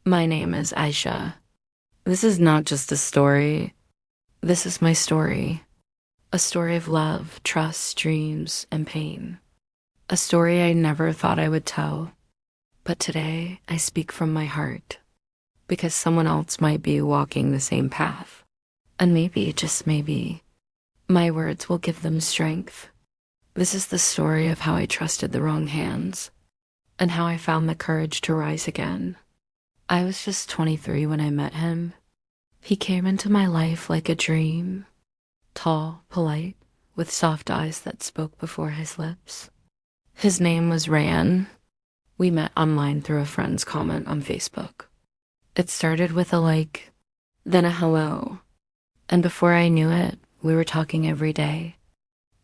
My name is Aisha. This is not just a story. This is my story. A story of love, trust, dreams, and pain. A story I never thought I would tell. But today, I speak from my heart. Because someone else might be walking the same path. And maybe, just maybe, my words will give them strength. This is the story of how I trusted the wrong hands. And how I found the courage to rise again. I was just 23 when I met him. He came into my life like a dream. Tall, polite, with soft eyes that spoke before his lips. His name was Ryan. We met online through a friend's comment on Facebook. It started with a like, then a hello. And before I knew it, we were talking every day.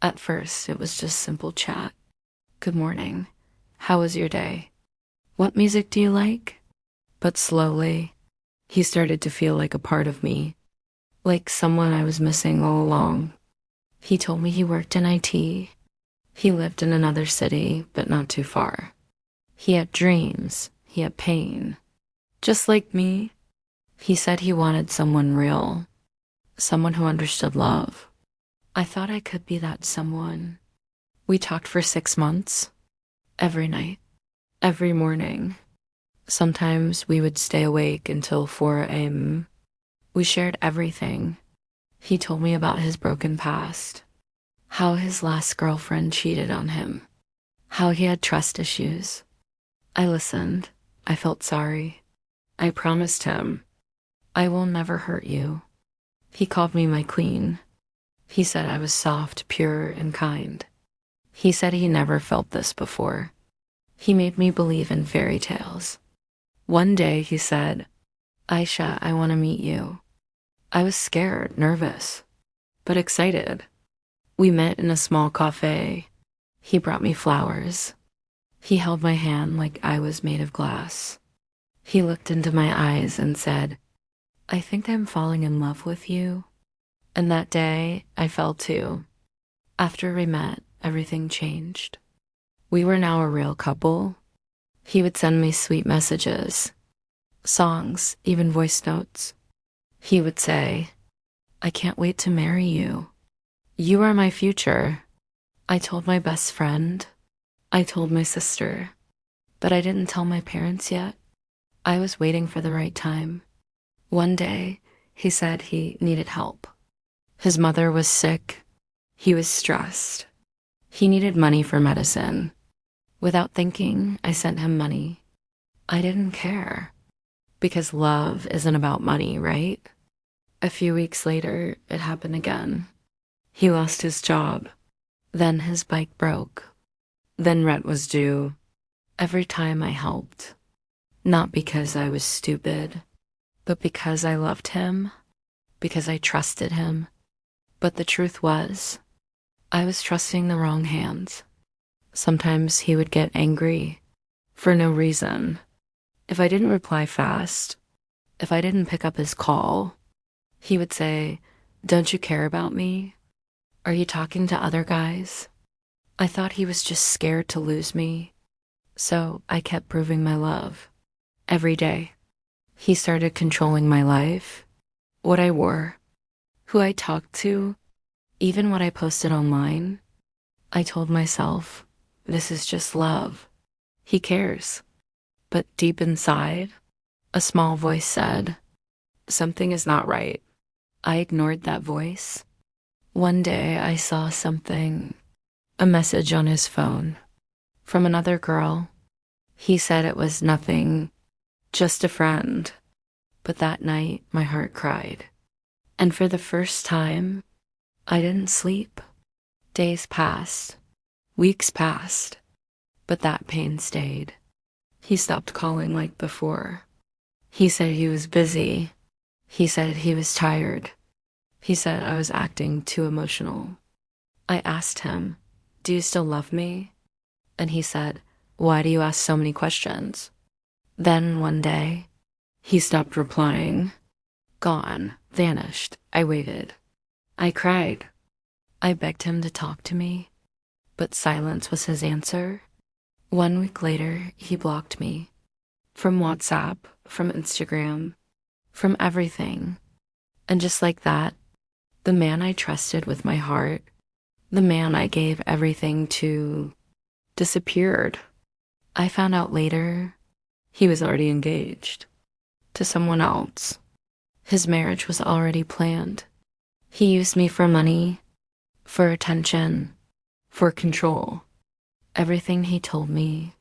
At first, it was just simple chat. Good morning. How was your day? What music do you like? But slowly, he started to feel like a part of me, like someone I was missing all along. He told me he worked in IT. He lived in another city, but not too far. He had dreams. He had pain. Just like me, he said he wanted someone real, someone who understood love. I thought I could be that someone. We talked for 6 months, every night, every morning. Sometimes we would stay awake until 4 a.m. We shared everything. He told me about his broken past, how his last girlfriend cheated on him, how he had trust issues. I listened. I felt sorry. I promised him, I will never hurt you. He called me my queen. He said I was soft, pure, and kind. He said he never felt this before. He made me believe in fairy tales. One day he said, Aisha, I want to meet you. I was scared, nervous, but excited. We met in a small cafe. He brought me flowers. He held my hand like I was made of glass. He looked into my eyes and said, I think I'm falling in love with you. And that day, I fell too. After we met, everything changed. We were now a real couple. He would send me sweet messages, songs, even voice notes. He would say, I can't wait to marry you. You are my future. I told my best friend. I told my sister. But I didn't tell my parents yet. I was waiting for the right time. One day, he said he needed help. His mother was sick. He was stressed. He needed money for medicine. Without thinking, I sent him money. I didn't care. Because love isn't about money, right? A few weeks later, it happened again. He lost his job. Then his bike broke. Then rent was due. Every time I helped. Not because I was stupid, but because I loved him, because I trusted him. But the truth was, I was trusting the wrong hands. Sometimes he would get angry for no reason. If I didn't reply fast, if I didn't pick up his call, he would say, Don't you care about me? Are you talking to other guys? I thought he was just scared to lose me. So I kept proving my love. Every day. He started controlling my life, what I wore, who I talked to, even what I posted online. I told myself, this is just love. He cares. But deep inside, a small voice said, something is not right. I ignored that voice. One day I saw something, a message on his phone, from another girl. He said it was nothing, just a friend. But that night, my heart cried. And for the first time, I didn't sleep. Days passed. Weeks passed. But that pain stayed. He stopped calling like before. He said he was busy. He said he was tired. He said I was acting too emotional. I asked him, do you still love me? And he said, why do you ask so many questions? Then one day, he stopped replying. Gone, vanished. I waited. I cried. I begged him to talk to me, but silence was his answer. 1 week later, he blocked me. From WhatsApp, from Instagram, from everything. And just like that, the man I trusted with my heart, the man I gave everything to, disappeared. I found out later he was already engaged to someone else. His marriage was already planned. He used me for money, for attention, for control. Everything he told me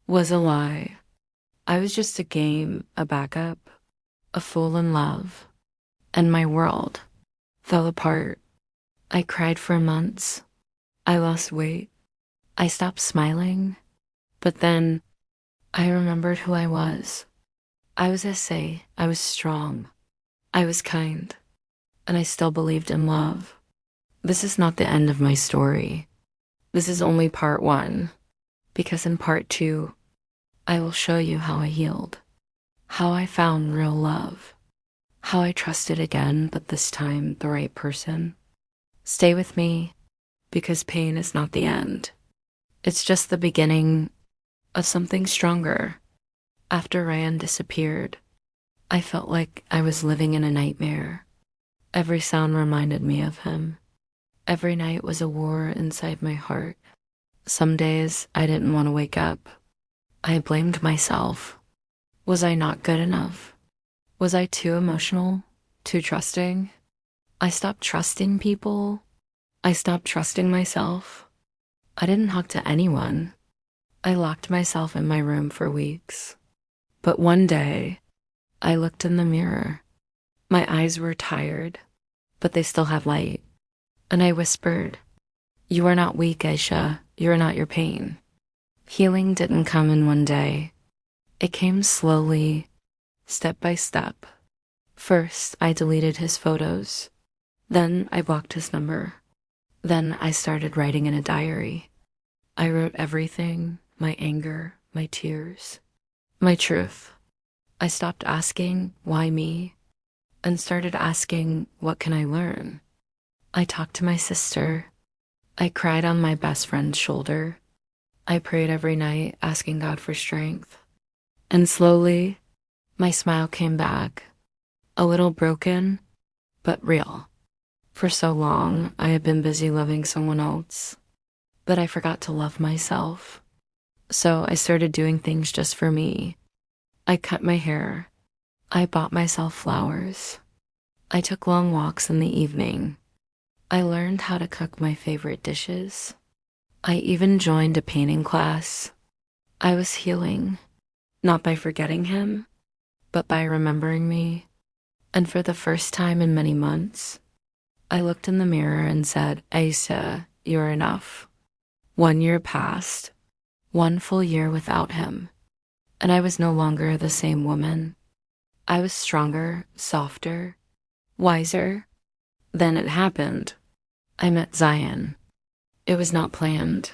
was a lie. I was just a game, a backup, a fool in love, and my world fell apart. I cried for months. I lost weight. I stopped smiling. But then I remembered who I was. I was SA. I was strong. I was kind. And I still believed in love. This is not the end of my story. This is only part one. Because in part two, I will show you how I healed. How I found real love. How I trusted again, but this time the right person. Stay with me, because pain is not the end. It's just the beginning of something stronger. After Ryan disappeared, I felt like I was living in a nightmare. Every sound reminded me of him. Every night was a war inside my heart. Some days I didn't want to wake up. I blamed myself. Was I not good enough? Was I too emotional? Too trusting? I stopped trusting people. I stopped trusting myself. I didn't talk to anyone. I locked myself in my room for weeks. But one day, I looked in the mirror. My eyes were tired, but they still had light. And I whispered, "You are not weak, Aisha. You are not your pain." Healing didn't come in one day. It came slowly, step by step. First, I deleted his photos. Then I blocked his number. Then I started writing in a diary. I wrote everything, my anger, my tears, my truth. I stopped asking, why me? And started asking, what can I learn? I talked to my sister. I cried on my best friend's shoulder. I prayed every night, asking God for strength. And slowly, my smile came back. A little broken, but real. For so long, I had been busy loving someone else, that I forgot to love myself. So I started doing things just for me. I cut my hair. I bought myself flowers. I took long walks in the evening. I learned how to cook my favorite dishes. I even joined a painting class. I was healing, not by forgetting him, but by remembering me. And for the first time in many months, I looked in the mirror and said, Asa, you're enough. 1 year passed, 1 full year without him, and I was no longer the same woman. I was stronger, softer, wiser. Then it happened. I met Zion. It was not planned.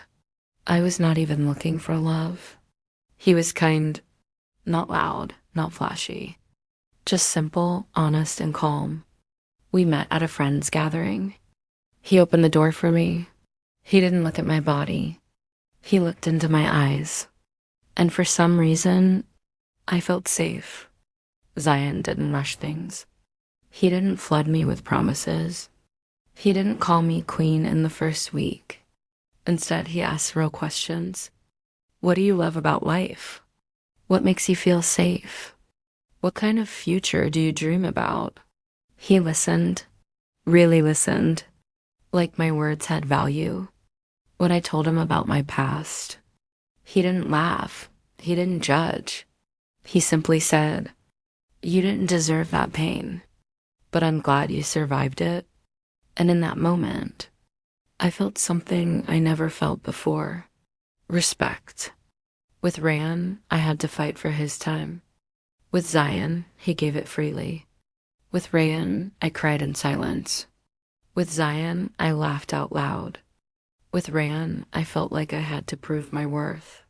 I was not even looking for love. He was kind, not loud, not flashy, just simple, honest, and calm. We met at a friend's gathering. He opened the door for me. He didn't look at my body. He looked into my eyes. And for some reason, I felt safe. Zion didn't rush things. He didn't flood me with promises. He didn't call me queen in the first week. Instead, he asked real questions. What do you love about life? What makes you feel safe? What kind of future do you dream about? He listened, really listened, like my words had value. When I told him about my past, he didn't laugh. He didn't judge. He simply said, you didn't deserve that pain, but I'm glad you survived it. And in that moment, I felt something I never felt before. Respect. With Ryan, I had to fight for his time. With Zion, he gave it freely. With Ryan, I cried in silence. With Zion, I laughed out loud. With Ryan, I felt like I had to prove my worth.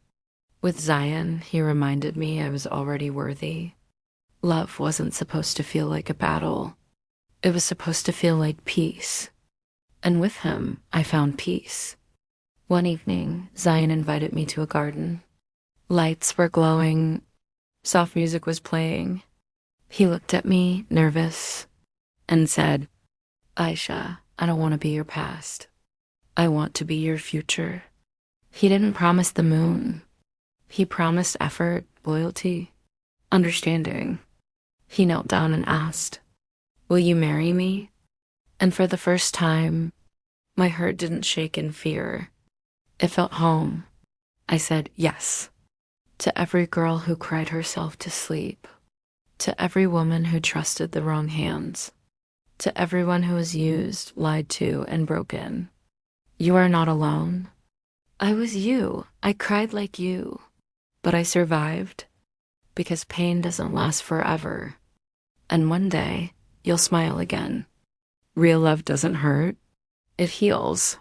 With Zion, he reminded me I was already worthy. Love wasn't supposed to feel like a battle. It was supposed to feel like peace. And with him, I found peace. One evening, Zion invited me to a garden. Lights were glowing. Soft music was playing. He looked at me, nervous, and said, Aisha, I don't want to be your past. I want to be your future. He didn't promise the moon. He promised effort, loyalty, understanding. He knelt down and asked, will you marry me? And for the first time, my heart didn't shake in fear. It felt home. I said yes. To every girl who cried herself to sleep. To every woman who trusted the wrong hands. To everyone who was used, lied to, and broken. You are not alone. I was you. I cried like you. But I survived because pain doesn't last forever. And one day, you'll smile again. Real love doesn't hurt. It heals.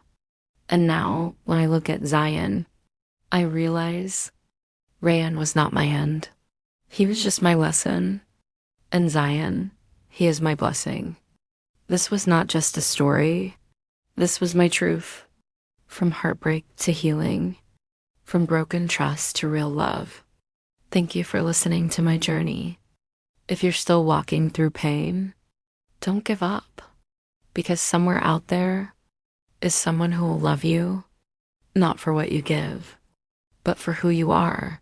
And now, when I look at Zion, I realize Rayan was not my end. He was just my lesson. And Zion, he is my blessing. This was not just a story. This was my truth. From heartbreak to healing. From broken trust to real love. Thank you for listening to my journey. If you're still walking through pain, don't give up. Because somewhere out there is someone who will love you, not for what you give, but for who you are.